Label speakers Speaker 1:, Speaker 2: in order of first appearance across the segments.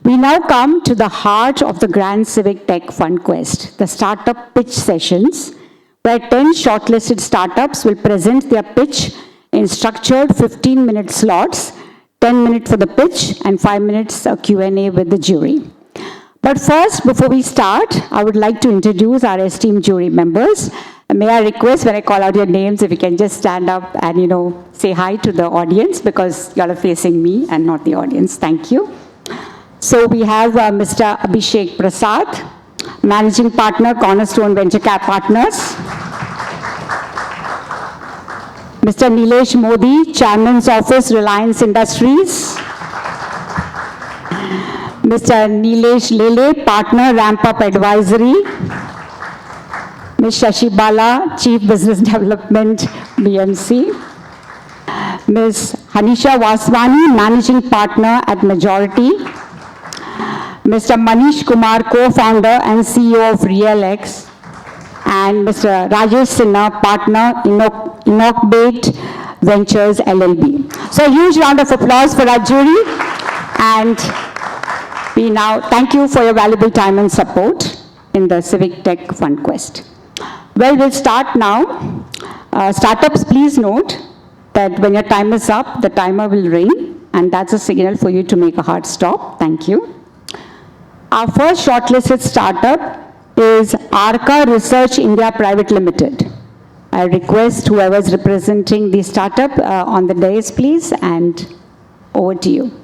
Speaker 1: We now come to the heart of the Grand Civictech Fund Quest, the startup pitch sessions, where 10 shortlisted startups will present their pitch in structured 15-minute slots, 10 minutes for the pitch and 5 minutes Q&A with the jury. But first, before we start, I would like to introduce our esteemed jury members. May I request, when I call out your names, if you can just stand up and, say hi to the audience, because you all are facing me and not the audience. Thank you. So we have Mr. Abhishek Prasad, Managing Partner, Cornerstone Venture Cap Partners. Mr. Nilesh Modi, Chairman's Office, Reliance Industries. Mr. Nilesh Lele, Partner, Ramp Up Advisory. Ms. Shashi Bala, Chief Business Development, BMC. Ms. Hanisha Vaswani, Managing Partner at Majority. Mr. Manish Kumar, Co-Founder and CEO of RealX. And Mr. Rajesh Sinha, Partner, Innovate Ventures LLB. So a huge round of applause for our jury. And we now thank you for your valuable time and support in the Civictech Fund Quest. Well, we'll start now. Startups, please note that when your time is up, the timer will ring, and that's a signal for you to make a hard stop. Thank you. Our first shortlisted startup is Arca Research India Private Limited. I request whoever's representing the startup on the dais, please, and over to you.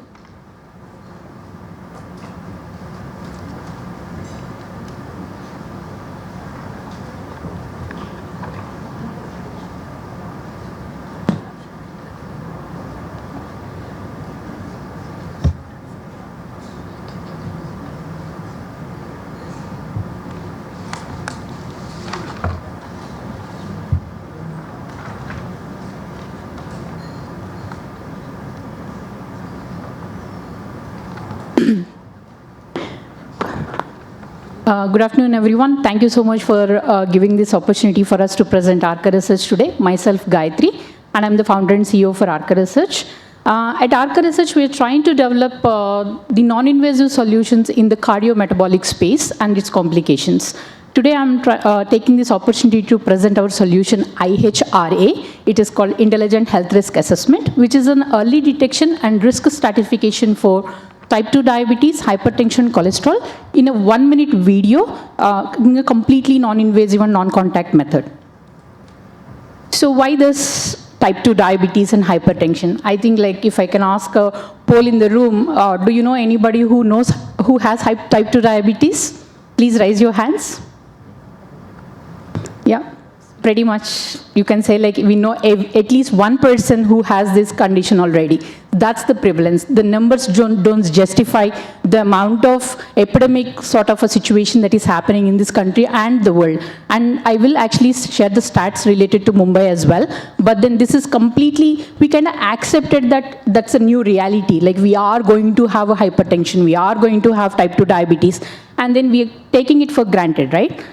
Speaker 2: Good afternoon, everyone. Thank you so much for giving this opportunity for us to present Arca Research today. Myself, Gayatri, and I'm the founder and CEO for Arca Research. At Arca Research, we are trying to develop the non-invasive solutions in the cardiometabolic space and its complications. Today, I'm taking this opportunity to present our solution, IHRA. It is called Intelligent Health Risk Assessment, which is an early detection and risk stratification for type 2 diabetes, hypertension, cholesterol, in a 1-minute video, in a completely non-invasive and non-contact method. So why this type 2 diabetes and hypertension? I think, like, if I can ask a poll in the room, do you know anybody who has type 2 diabetes? Please raise your hands. Yeah. Pretty much, you can say, like, we know at least one person who has this condition already. That's the prevalence. The numbers don't justify the amount of epidemic sort of a situation that is happening in this country and the world. And I will actually share the stats related to Mumbai as well. But then this is completely, we kind of accepted that that's a new reality. Like, we are going to have a hypertension, we are going to have type 2 diabetes, and then we are taking it for granted, right?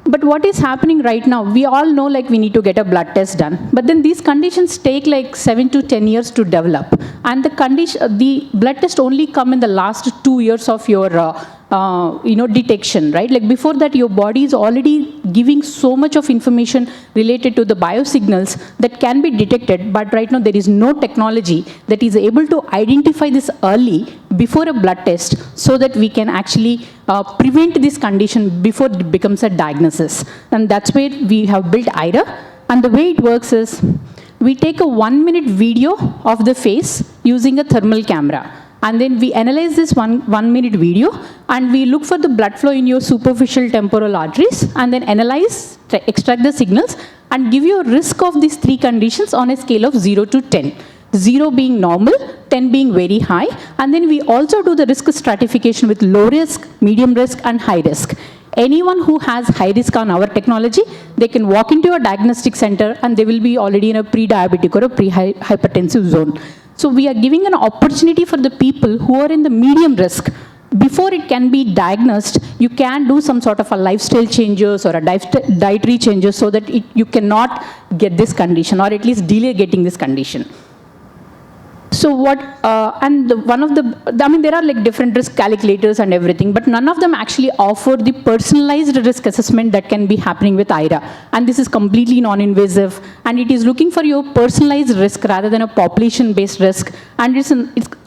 Speaker 2: But what is happening right now, we all know, like, we need to get a blood test done. But then these conditions take like 7 to 10 years to develop. And the blood test only come in the last 2 years of your detection, right? Like, before that, your body is already giving so much of information related to the biosignals that can be detected. But right now, there is no technology that is able to identify this early before a blood test so that we can actually prevent this condition before it becomes a diagnosis. And that's where we have built IRA. And the way it works is, we take a 1-minute video of the face using a thermal camera. And then we analyze this one-minute video, and we look for the blood flow in your superficial temporal arteries, and then analyze, extract the signals, and give you a risk of these 3 conditions on a scale of 0 to 10. 0 being normal, 10 being very high, and then we also do the risk stratification with low risk, medium risk, and high risk. Anyone who has high risk on our technology, they can walk into a diagnostic center and they will be already in a pre-diabetic or a pre-hypertensive zone. So we are giving an opportunity for the people who are in the medium risk. Before it can be diagnosed, you can do some sort of a lifestyle changes or a dietary changes so that you cannot get this condition, or at least delay getting this condition. So what, I mean, there are like different risk calculators and everything, but none of them actually offer the personalized risk assessment that can be happening with IRA. And this is completely non-invasive, and it is looking for your personalized risk rather than a population-based risk. And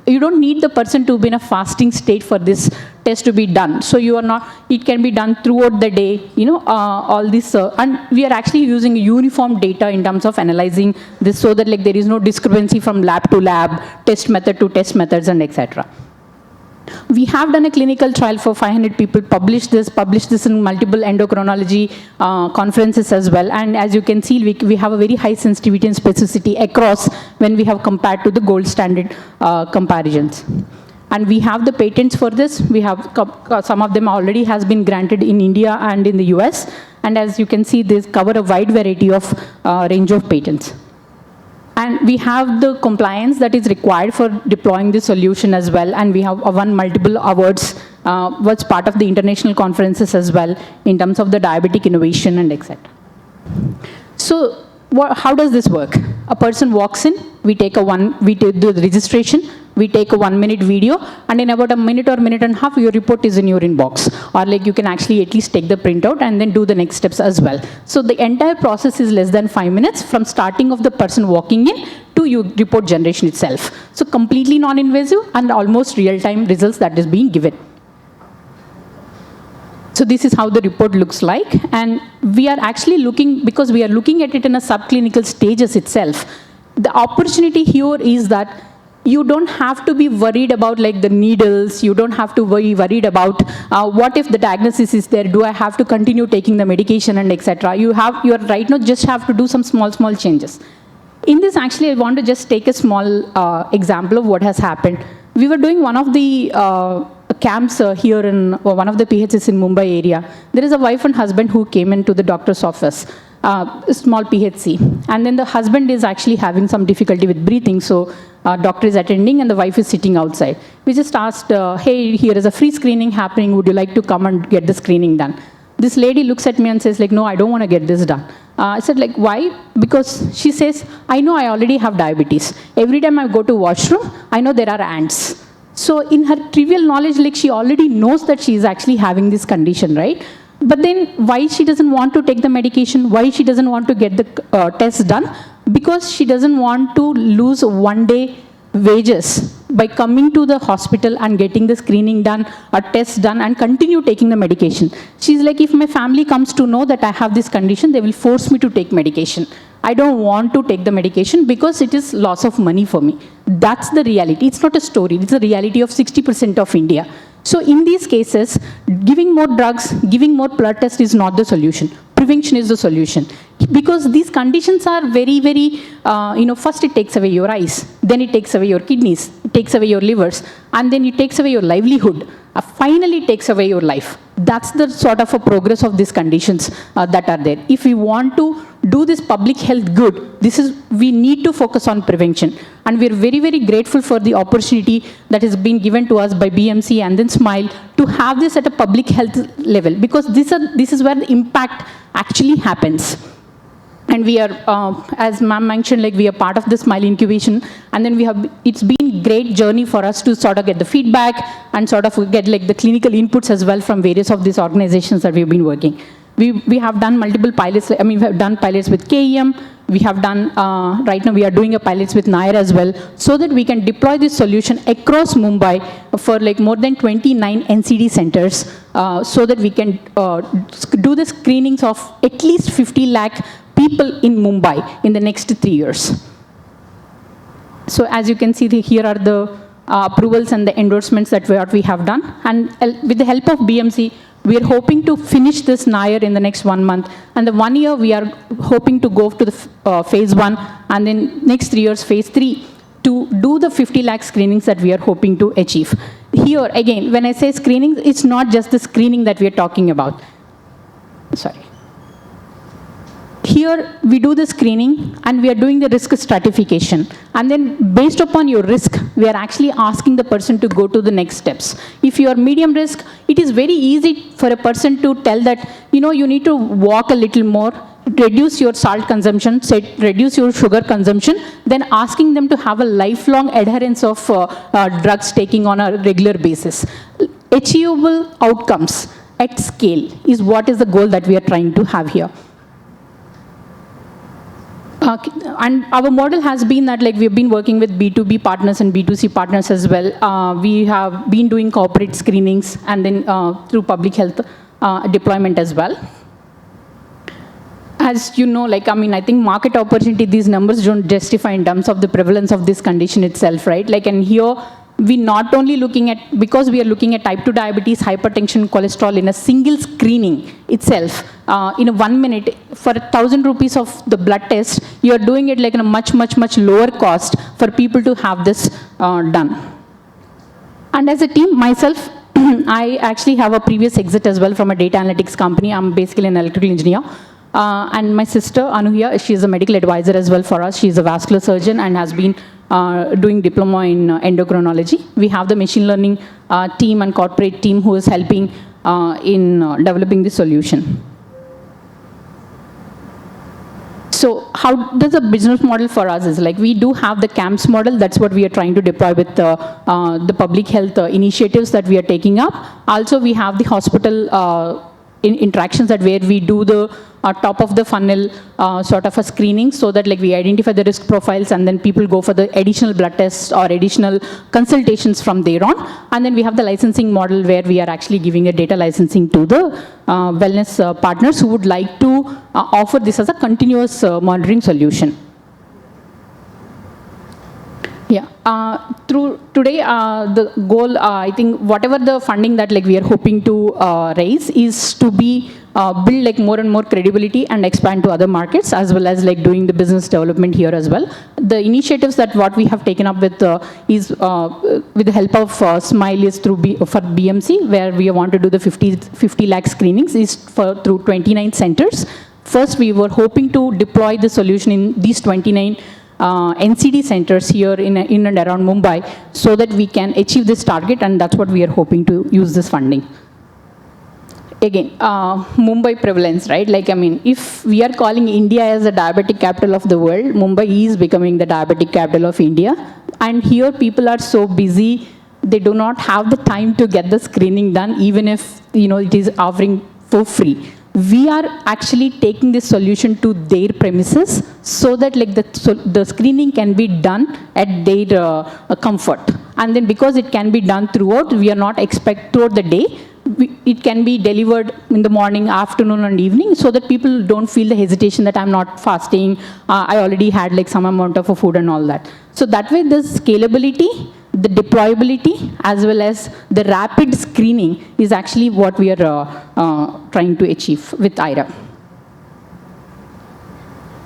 Speaker 2: you don't need the person to be in a fasting state for this test to be done. So you are not, it can be done throughout the day, all this, and we are actually using uniform data in terms of analyzing this so that like there is no discrepancy from lab to lab, test method to test methods, and etc. We have done a clinical trial for 500 people, published this in multiple endocrinology conferences as well. And as you can see, we have a very high sensitivity and specificity across when we have compared to the gold standard comparisons. And we have the patents for this. We have some of them already has been granted in India and in the US. And as you can see, they cover a wide variety of range of patents. And we have the compliance that is required for deploying the solution as well. And we have won multiple awards, was part of the international conferences as well in terms of the diabetic innovation and etc. So how does this work? A person walks in, we do the registration, we take a 1-minute video, and in about a minute or minute and a half, your report is in your inbox. Or like you can actually at least take the printout and then do the next steps as well. So the entire process is less than 5 minutes from starting of the person walking in to your report generation itself. So completely non-invasive and almost real-time results that is being given. So this is how the report looks like. And we are actually looking, because we are looking at it in a subclinical stages itself, the opportunity here is that you don't have to be worried about like the needles, you don't have to be worried about what if the diagnosis is there, do I have to continue taking the medication and etc. You are right now just have to do some small changes. In this actually I want to just take a small example of what has happened. We were doing one of the camps here in one of the PHs in Mumbai area. There is a wife and husband who came into the doctor's office, a small PHC. And then the husband is actually having some difficulty with breathing, so doctor is attending and the wife is sitting outside. We just asked, hey, here is a free screening happening, would you like to come and get the screening done? This lady looks at me and says like, no, I don't want to get this done. I said like, why? Because she says, I know I already have diabetes. Every time I go to washroom, I know there are ants. So in her trivial knowledge, like she already knows that she is actually having this condition, right? But then why she doesn't want to take the medication? Why she doesn't want to get the test done? Because she doesn't want to lose 1 day wages by coming to the hospital and getting the screening done, a test done, and continue taking the medication. She's like, if my family comes to know that I have this condition, they will force me to take medication. I don't want to take the medication because it is loss of money for me. That's the reality. It's not a story. It's the reality of 60% of India. So in these cases, giving more drugs, giving more blood tests is not the solution. Prevention is the solution. Because these conditions are very, first it takes away your eyes, then it takes away your kidneys, it takes away your livers, and then it takes away your livelihood. Finally, it takes away your life. That's the sort of a progress of these conditions that are there. If we want to do this public health good, we need to focus on prevention. And we're very, very grateful for the opportunity that has been given to us by BMC and then SMILE to have this at a public health level, because this is where the impact actually happens. And we are, as ma'am mentioned, like we are part of the SMILE incubation, and then it's been a great journey for us to sort of get the feedback and sort of get like the clinical inputs as well from various of these organizations that we've been working. We have done multiple pilots. I mean, we have done pilots with KEM. We have done, right now we are doing a pilots with Nair as well, so that we can deploy this solution across Mumbai for like more than 29 NCD centers, so that we can do the screenings of at least 50 lakh people in Mumbai in the next 3 years. So as you can see, here are the approvals and the endorsements that we have done. And with the help of BMC, we are hoping to finish this Nair in the next 1 month. And the 1 year, we are hoping to go to the phase 1, and then next 3 years, phase 3, to do the 50 lakh screenings that we are hoping to achieve. Here, again, when I say screenings, it's not just the screening that we are talking about. Sorry. Here, we do the screening, and we are doing the risk stratification. And then, based upon your risk, we are actually asking the person to go to the next steps. If you are medium risk, it is very easy for a person to tell that, you need to walk a little more, reduce your salt consumption, reduce your sugar consumption, then asking them to have a lifelong adherence of drugs taking on a regular basis. Achievable outcomes at scale is what is the goal that we are trying to have here. And our model has been that like we've been working with B2B partners and B2C partners as well. We have been doing corporate screenings and then through public health deployment as well. As you know, like, I mean, I think market opportunity, these numbers don't justify in terms of the prevalence of this condition itself, right? Like, and here, we not only looking at, because we are looking at type 2 diabetes, hypertension, cholesterol in a single screening itself, in a 1 minute, for 1,000 rupees of the blood test, you are doing it like in a much, much, much lower cost for people to have this done. And as a team, myself, I actually have a previous exit as well from a data analytics company. I'm basically an electrical engineer. And my sister, Anuhya, she is a medical advisor as well for us. She is a vascular surgeon and has been doing diploma in endocrinology. We have the machine learning team and corporate team who is helping in developing the solution. So how does the business model for us is like, we do have the CAMPS model. That's what we are trying to deploy with the public health initiatives that we are taking up. Also, we have the hospital interactions that where we do the top of the funnel sort of a screening, so that like we identify the risk profiles and then people go for the additional blood tests or additional consultations from there on. And then we have the licensing model where we are actually giving a data licensing to the wellness partners who would like to offer this as a continuous monitoring solution. Yeah, through today, the goal, I think whatever the funding that like we are hoping to raise is to be build like more and more credibility and expand to other markets, as well as like doing the business development here as well. The initiatives that what we have taken up with is with the help of Smile is through for BMC, where we want to do the 50 lakh screenings is through 29 centers. First, we were hoping to deploy the solution in these 29 NCD centers here in and around Mumbai, so that we can achieve this target, and that's what we are hoping to use this funding. Again, Mumbai prevalence, right? Like, I mean, if we are calling India as the diabetic capital of the world, Mumbai is becoming the diabetic capital of India. And here people are so busy, they do not have the time to get the screening done, even if, you know, it is offering for free. We are actually taking this solution to their premises, so that like the screening can be done at their comfort. And then because it can be done throughout, we are not throughout the day, it can be delivered in the morning, afternoon and evening, so that people don't feel the hesitation that I'm not fasting, I already had like some amount of food and all that. So that way the scalability, the deployability, as well as the rapid screening is actually what we are trying to achieve with IRA.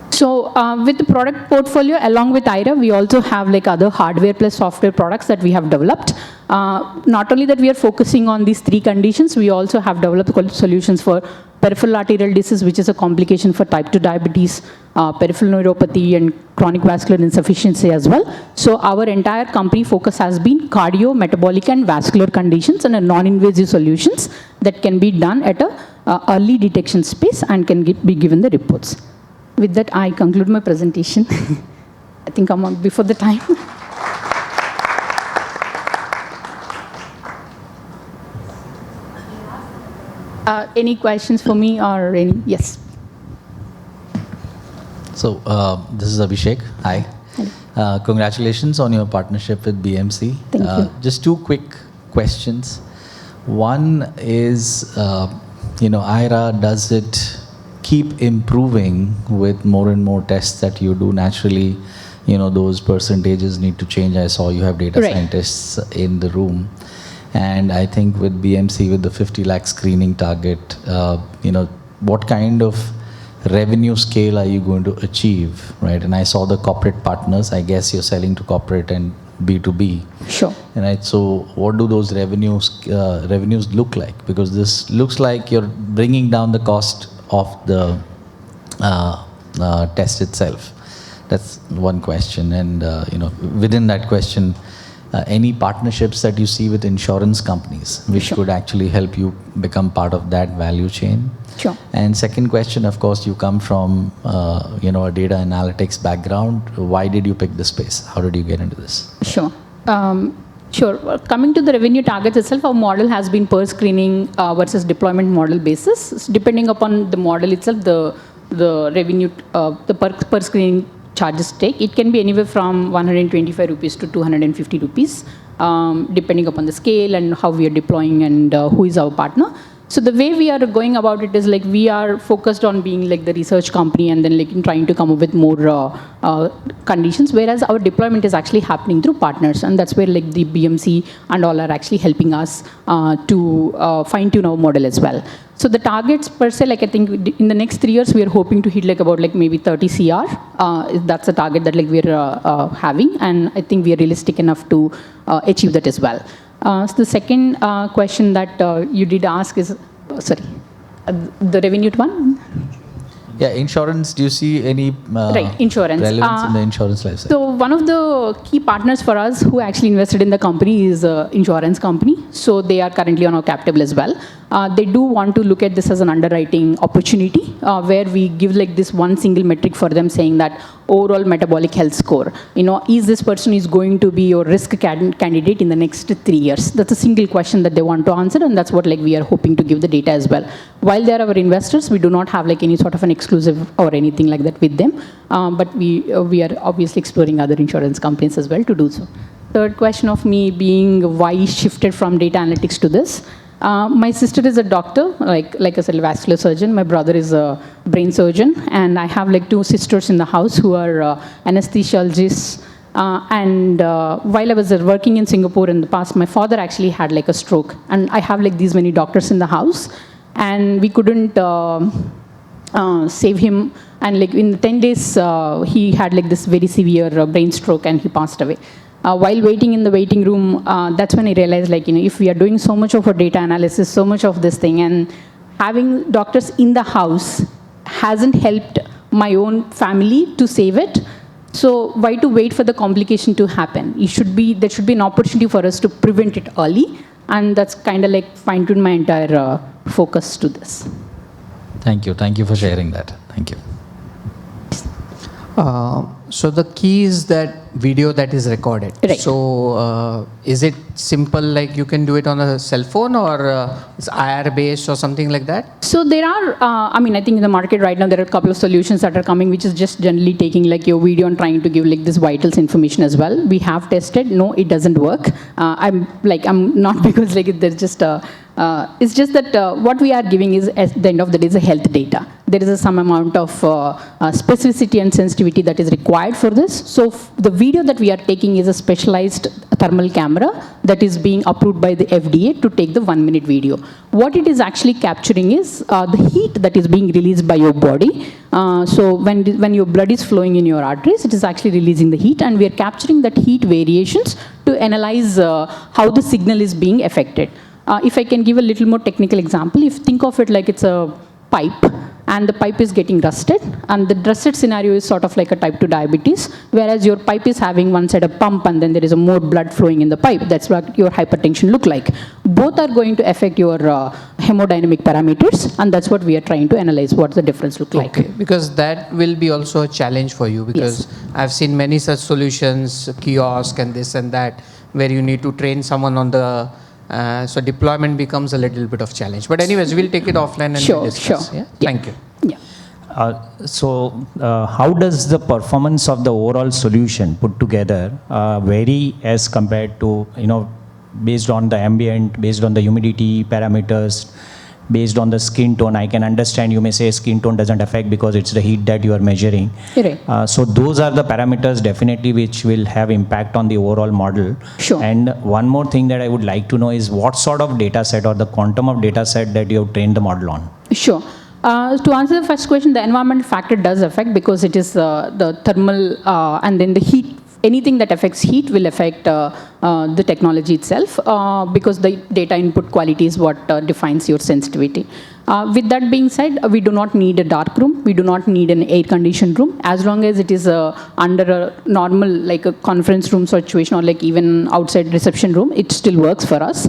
Speaker 2: So with the product portfolio, along with IRA, we also have like other hardware plus software products that we have developed. Not only that we are focusing on these 3 conditions, we also have developed solutions for peripheral arterial disease, which is a complication for type 2 diabetes, peripheral neuropathy, and chronic vascular insufficiency as well. So our entire company focus has been cardio, metabolic, and vascular conditions, and a non-invasive solutions that can be done at a early detection space and can be given the reports. With that, I conclude my presentation. I think I'm on before the time. Any questions for me or any? Yes.
Speaker 3: So this is Abhishek. Hi. Congratulations on your partnership with BMC.
Speaker 2: Thank you.
Speaker 3: Just 2 quick questions. One is, IRA, does it keep improving with more and more tests that you do? Naturally, those percentages need to change. I saw you have data scientists in the room. And I think with BMC, with the 50 lakh screening target, what kind of revenue scale are you going to achieve, right? And I saw the corporate partners. I guess you're selling to corporate and B2B.
Speaker 2: Sure.
Speaker 3: Right. So what do those revenues look like? Because this looks like you're bringing down the cost of the test itself. That's one question. And within that question, any partnerships that you see with insurance companies, which
Speaker 2: Sure.
Speaker 3: could actually help you become part of that value chain.
Speaker 2: Sure.
Speaker 3: And second question, of course, you come from a data analytics background. Why did you pick this space? How did you get into this?
Speaker 2: Sure. Sure. Coming to the revenue targets itself, our model has been per screening versus deployment model basis. Depending upon the model itself, the revenue, the per screening charges take. It can be anywhere from 125 rupees to 250 rupees, depending upon the scale and how we are deploying and who is our partner. So the way we are going about it is like we are focused on being like the research company and then like trying to come up with more conditions, whereas our deployment is actually happening through partners, and that's where like the BMC and all are actually helping us to fine tune our model as well. So the targets per se, like I think in the next 3 years we are hoping to hit like about like maybe 30 CR. That's the target that like we're having, and I think we are realistic enough to achieve that as well. So the second question that you did ask is, the revenue one?
Speaker 3: Yeah, insurance. Do you see any
Speaker 2: Right, insurance.
Speaker 3: relevance in the insurance life cycle?
Speaker 2: So one of the key partners for us who actually invested in the company is an insurance company. So they are currently on our cap table as well. They do want to look at this as an underwriting opportunity where we give like this one single metric for them, saying that overall metabolic health score. Is this person is going to be your risk candidate in the next 3 years? That's a single question that they want to answer, and that's what like we are hoping to give the data as well. While they are our investors, we do not have like any sort of an exclusive or anything like that with them, but we are obviously exploring other insurance companies as well to do so. Third question of me being why shifted from data analytics to this. My sister is a doctor, like I said, vascular surgeon. My brother is a brain surgeon, and I have like 2 sisters in the house who are anesthesiologists. And while I was working in Singapore in the past, my father actually had like a stroke, and I have like these many doctors in the house, and we couldn't save him. And like in 10 days, he had like this very severe brain stroke, and he passed away. While waiting in the waiting room, that's when I realized, like, if we are doing so much of a data analysis, so much of this thing, and having doctors in the house hasn't helped my own family to save it. So why to wait for the complication to happen? There should be an opportunity for us to prevent it early, and that's kind of like fine-tuned my entire focus to this.
Speaker 3: Thank you. Thank you for sharing that. Thank you.
Speaker 4: So the key is that video that is recorded.
Speaker 2: Right.
Speaker 4: So is it simple, like you can do it on a cell phone, or it's IR based or something like that?
Speaker 2: So there are, I think in the market right now there are a couple of solutions that are coming, which is just generally taking like your video and trying to give like this vitals information as well. We have tested. No, it doesn't work. I'm not because like there's just it's just that what we are giving is at the end of the day is a health data. There is some amount of specificity and sensitivity that is required for this. So the video that we are taking is a specialized thermal camera that is being approved by the FDA to take the 1-minute video. What it is actually capturing is the heat that is being released by your body. So when your blood is flowing in your arteries, it is actually releasing the heat, and we are capturing that heat variations to analyze how the signal is being affected. If I can give a little more technical example, if think of it like it's a pipe, and the pipe is getting rusted, and the rusted scenario is sort of like a type 2 diabetes, whereas your pipe is having one side a pump and then there is a more blood flowing in the pipe. That's what your hypertension look like. Both are going to affect your hemodynamic parameters, and that's what we are trying to analyze, what the difference look like.
Speaker 4: Okay, because that will be also a challenge for you, because
Speaker 2: Yes.
Speaker 4: I've seen many such solutions, kiosk and this and that, where you need to train someone on the so deployment becomes a little bit of challenge. But anyways, we'll take it offline and
Speaker 2: Sure,
Speaker 4: we'll discuss.
Speaker 2: sure.
Speaker 4: Yeah?
Speaker 2: Yeah.
Speaker 4: Thank you.
Speaker 2: Yeah.
Speaker 5: How does the performance of the overall solution put together vary as compared to, based on the ambient, based on the humidity parameters, based on the skin tone? I can understand you may say skin tone doesn't affect because it's the heat that you are measuring.
Speaker 2: Right.
Speaker 5: So those are the parameters definitely which will have impact on the overall model.
Speaker 2: Sure.
Speaker 5: And one more thing that I would like to know is what sort of data set or the quantum of data set that you have trained the model on?
Speaker 2: Sure. To answer the first question, the environmental factor does affect, because it is the thermal and then the heat. Anything that affects heat will affect the technology itself, because the data input quality is what defines your sensitivity. With that being said, we do not need a dark room. We do not need an air-conditioned room. As long as it is under a normal, like a conference room situation or like even outside reception room, it still works for us.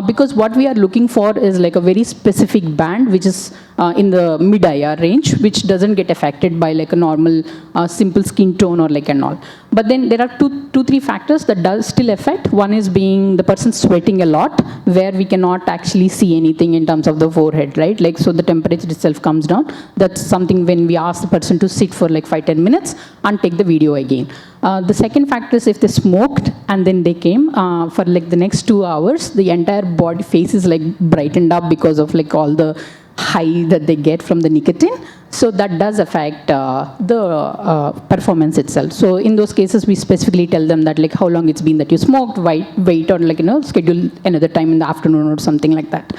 Speaker 2: Because what we are looking for is like a very specific band, which is in the mid-IR range, which doesn't get affected by like a normal simple skin tone or like and all. But then there are three factors that does still affect. One is being the person sweating a lot, where we cannot actually see anything in terms of the forehead, right? Like, so the temperature itself comes down. That's something when we ask the person to sit for like 5-10 minutes and take the video again. The second factor is if they smoked and then they came for like the next 2 hours, the entire body face is like brightened up because of like all the high that they get from the nicotine. So that does affect the performance itself. So in those cases, we specifically tell them that like how long it's been that you smoked, wait or like, schedule another time in the afternoon or something like that.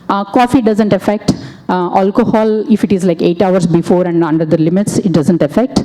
Speaker 2: Coffee doesn't affect. Alcohol, if it is like 8 hours before and under the limits, it doesn't affect.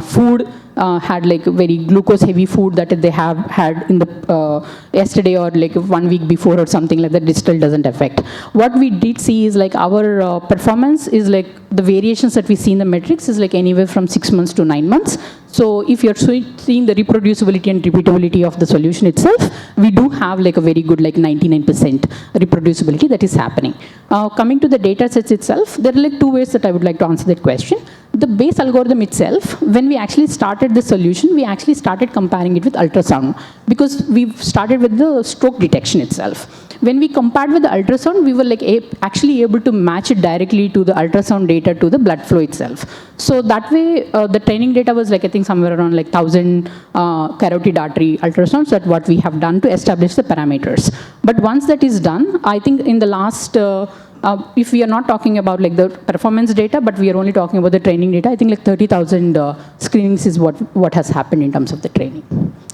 Speaker 2: Food had like very glucose heavy food that they have had in the yesterday or like 1 week before or something like that, it still doesn't affect. What we did see is like our performance is like the variations that we see in the metrics is like anywhere from 6 months to 9 months. So if you're seeing the reproducibility and repeatability of the solution itself, we do have like a very good like 99% reproducibility that is happening. Coming to the data sets itself, there are like two ways that I would like to answer that question. The base algorithm itself, when we actually started the solution, we actually started comparing it with ultrasound because we've started with the stroke detection itself. When we compared with the ultrasound, we were like actually able to match it directly to the ultrasound data to the blood flow itself. So that way, the training data was like I think somewhere around like 1,000 carotid artery ultrasounds. That's what we have done to establish the parameters. But once that is done, I think in the last if we are not talking about like the performance data, but we are only talking about the training data, I think like 30,000 screenings is what has happened in terms of the training.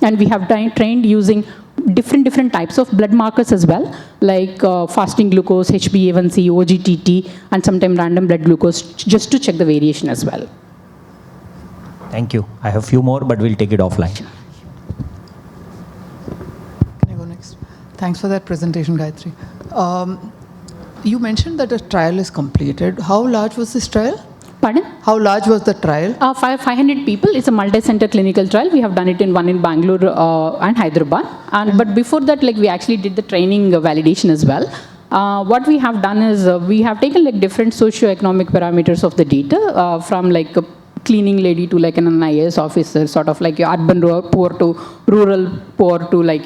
Speaker 2: And we have trained using different types of blood markers as well, like fasting glucose, HbA1c, OGTT, and sometimes random blood glucose, just to check the variation as well.
Speaker 5: Thank you. I have a few more, but we'll take it offline.
Speaker 6: Can I go next? Thanks for that presentation, Gayatri. You mentioned that a trial is completed. How large was this trial?
Speaker 2: Pardon?
Speaker 6: How large was the trial?
Speaker 2: 500 people. It's a multi-center clinical trial. We have done it in one in Bangalore and Hyderabad. But before that, like we actually did the training validation as well. What we have done is we have taken like different socio-economic parameters of the data from like a cleaning lady to like an IAS officer, sort of like urban poor to rural poor to like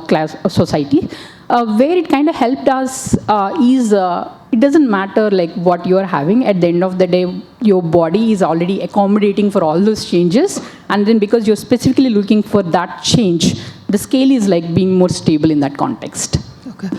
Speaker 2: class society. Where it kind of helped us is it doesn't matter like what you are having. At the end of the day, your body is already accommodating for all those changes, and then because you're specifically looking for that change, the scale is like being more stable in that context.
Speaker 6: Okay.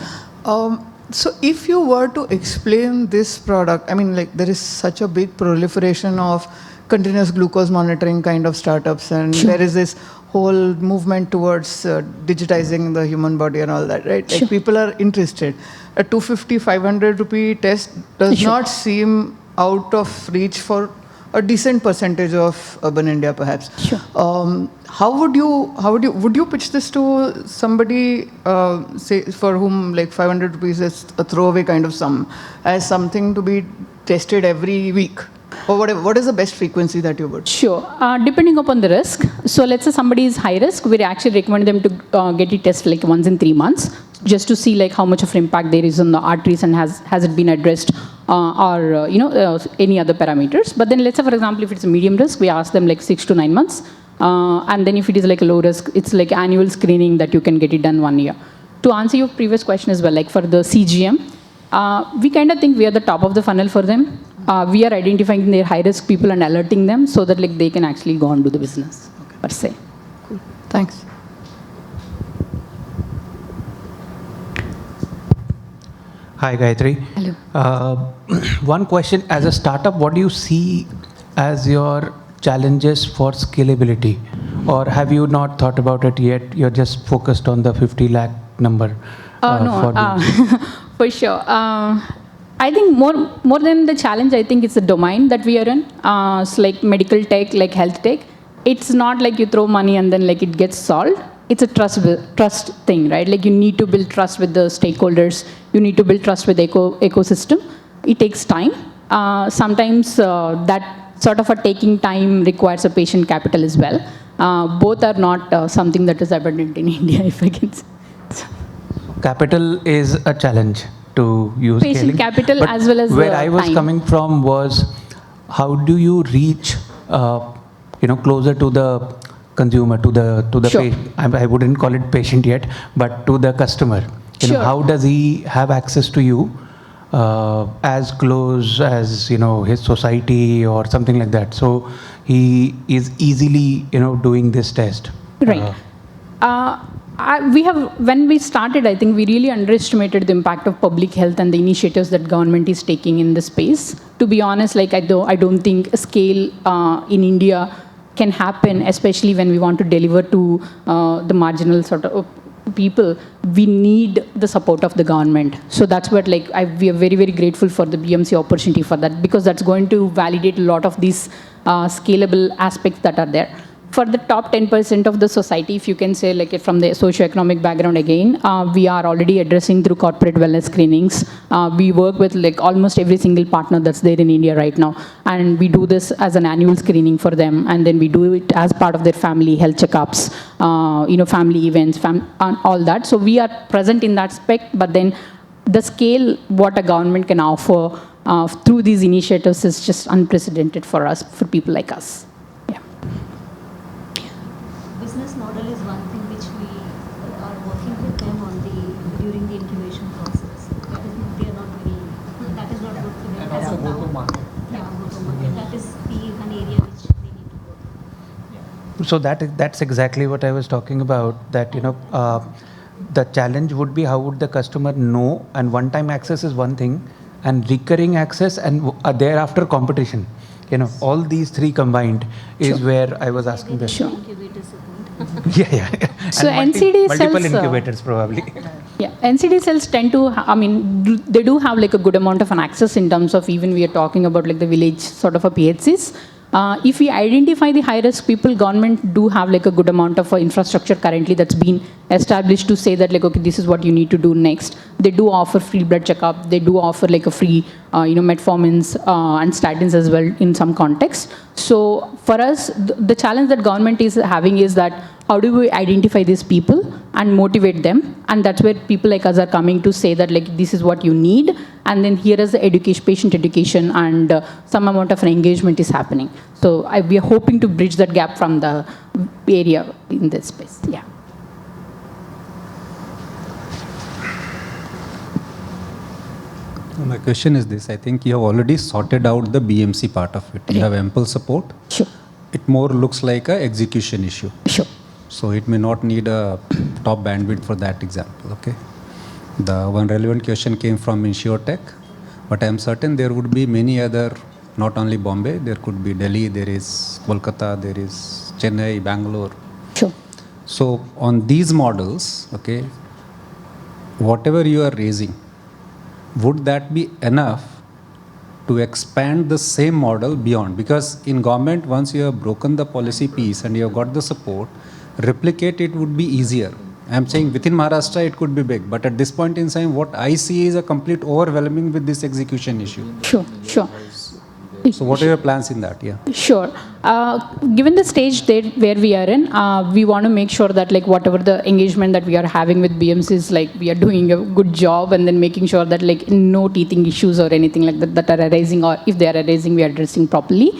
Speaker 6: So if you were to explain this product, I mean, like there is such a big proliferation of continuous glucose monitoring kind of startups, and
Speaker 2: Sure.
Speaker 6: there is this whole movement towards digitizing the human body and all that, right? Like
Speaker 2: Sure.
Speaker 6: people are interested. A 250, 500 rupee test does
Speaker 2: Sure.
Speaker 6: not seem out of reach for a decent percentage of urban India, perhaps.
Speaker 2: Sure.
Speaker 6: Would you pitch this to somebody, say, for whom like 500 rupees is a throwaway kind of sum, as something to be tested every week? Or what is the best frequency that you would?
Speaker 2: Sure. Depending upon the risk. So let's say somebody is high risk, we actually recommend them to get it tested like once in 3 months, just to see like how much of impact there is on the arteries and has it been addressed or any other parameters. But then let's say, for example, if it's a medium risk, we ask them like 6 to 9 months. And then if it is like a low risk, it's like annual screening that you can get it done 1 year. To answer your previous question as well, like for the CGM, we kind of think we are the top of the funnel for them. We are identifying their high-risk people and alerting them so that like they can actually go on to the business per se.
Speaker 6: Cool. Thanks.
Speaker 7: Hi, Gayatri.
Speaker 2: Hello.
Speaker 7: One question, as a startup, what do you see as your challenges for scalability? Or have you not thought about it yet? You're just focused on the 50 lakh number?
Speaker 2: For sure. I think more than the challenge, I think it's the domain that we are in. It's like medical tech, like health tech. It's not like you throw money and then like it gets solved. It's a trust thing, right? Like you need to build trust with the stakeholders. You need to build trust with the ecosystem. it takes time. Sometimes that sort of a taking time requires a patient capital as well. Both are not something that is abundant in India, if I can say.
Speaker 7: Capital is a challenge to use
Speaker 2: Patient
Speaker 7: scaling.
Speaker 2: capital
Speaker 7: But
Speaker 2: as well as
Speaker 7: where
Speaker 2: the
Speaker 7: I was
Speaker 2: time.
Speaker 7: coming from was, how do you reach closer to the consumer, to the
Speaker 2: Sure.
Speaker 7: I wouldn't call it patient yet, but to the customer?
Speaker 2: Sure.
Speaker 7: How does he have access to you as close as his society or something like that? So he is easily doing this test.
Speaker 2: Right. When we started, I think we really underestimated the impact of public health and the initiatives that government is taking in this space. To be honest, I don't think a scale in India can happen, especially when we want to deliver to the marginal sort of people. We need the support of the government. So that's what we are very, very grateful for the BMC opportunity for that, because that's going to validate a lot of these scalable aspects that are there. For the top 10% of the society, if you can say from the socioeconomic background again, we are already addressing through corporate wellness screenings. We work with almost every single partner that's there in India right now. And we do this as an annual screening for them. And then we do it as part of their family health checkups, family events, and all that. So we are present in that aspect, but then the scale, what a government can offer through these initiatives is just unprecedented for us, for people like us.
Speaker 8: Business model is one thing which we are working with them on during the incubation process. That is not good for them.
Speaker 4: And also go-to-market.
Speaker 8: Yeah, go-to-market. That is an area which they need to work on.
Speaker 7: So that's exactly what I was talking about, that the challenge would be, how would the customer know? And one-time access is one thing, and recurring access, and thereafter competition. All these three combined is where I was asking the
Speaker 2: Sure.
Speaker 8: Incubator support.
Speaker 7: Yeah.
Speaker 2: So
Speaker 7: And
Speaker 2: NCD
Speaker 7: multiple
Speaker 2: cells,
Speaker 7: incubators probably.
Speaker 2: Yeah, NCD cells tend to, they do have a good amount of an access in terms of, even we are talking about the village sort of a PHCs. If we identify the high-risk people, government do have a good amount of infrastructure currently that's been established to say that okay, this is what you need to do next. They do offer free blood checkup. They do offer a free, metformins and statins as well in some contexts. So for us, the challenge that government is having is that how do we identify these people and motivate them? And that's where people like us are coming to say that this is what you need. And then here is the patient education, and some amount of an engagement is happening. So we are hoping to bridge that gap from the area in this space. Yeah.
Speaker 9: My question is this: I think you have already sorted out the BMC part of it. You have ample support.
Speaker 2: Sure.
Speaker 9: It more looks like a execution issue.
Speaker 2: Sure.
Speaker 9: So it may not need a top bandwidth for that example. Okay. The one relevant question came from InsurTech, but I am certain there would be many other, not only Bombay, there could be Delhi, there is Kolkata, there is Chennai, Bangalore.
Speaker 2: Sure.
Speaker 9: So on these models, okay, whatever you are raising, would that be enough to expand the same model beyond? Because in government, once you have broken the policy piece and you have got the support, replicate it would be easier. I'm saying within Maharashtra it could be big, but at this point in time, what I see is a complete overwhelming with this execution issue.
Speaker 2: Sure.
Speaker 9: So what are your plans in that? Yeah.
Speaker 2: Sure. Given the stage where we are in, we want to make sure that whatever the engagement that we are having with BMCs, we are doing a good job, and then making sure that no teething issues or anything like that are arising, or if they are arising, we are addressing properly.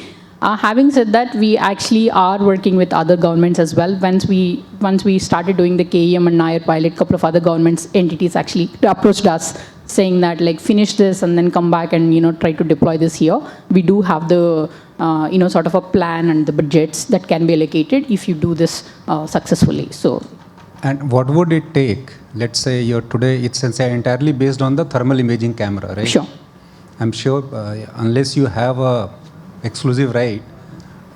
Speaker 2: Having said that, we actually are working with other governments as well. Once we started doing the KEM and Nair pilot, a couple of other governments entities actually approached us saying that finish this and then come back and try to deploy this here. We do have the sort of a plan and the budgets that can be allocated if you do this successfully. So.
Speaker 9: And what would it take? Let's say it's entirely based on the thermal imaging camera, right?
Speaker 2: Sure.
Speaker 9: I'm sure unless you have a exclusive right,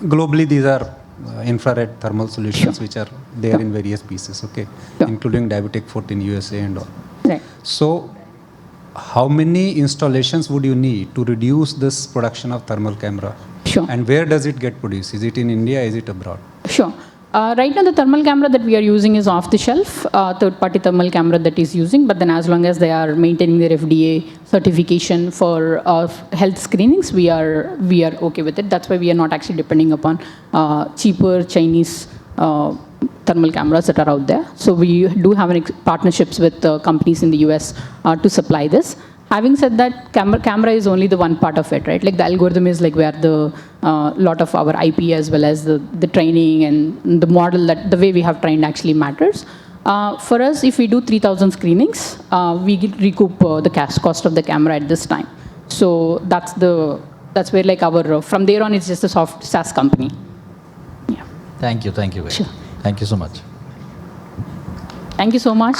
Speaker 9: globally these are infrared thermal solutions which are there in various pieces, okay, including diabetic foot in USA and all.
Speaker 2: Right.
Speaker 9: So how many installations would you need to reduce this production of thermal camera?
Speaker 2: Sure.
Speaker 9: And where does it get produced? Is it in India? Is it abroad?
Speaker 2: Sure. Right now, the thermal camera that we are using is off the shelf, third-party thermal camera that is using, but then as long as they are maintaining their FDA certification for health screenings, we are okay with it. That's why we are not actually depending upon cheaper Chinese thermal cameras that are out there. So we do have partnerships with companies in the US to supply this. Having said that, camera is only the one part of it, right? Like the algorithm is like where the lot of our IP as well as the training and the model that the way we have trained actually matters. For us, if we do 3,000 screenings, we recoup the cash cost of the camera at this time. So that's where like from there on, it's just a soft SaaS company. Yeah.
Speaker 3: Thank you.
Speaker 2: Sure.
Speaker 3: Thank you so much.
Speaker 2: Thank you so much.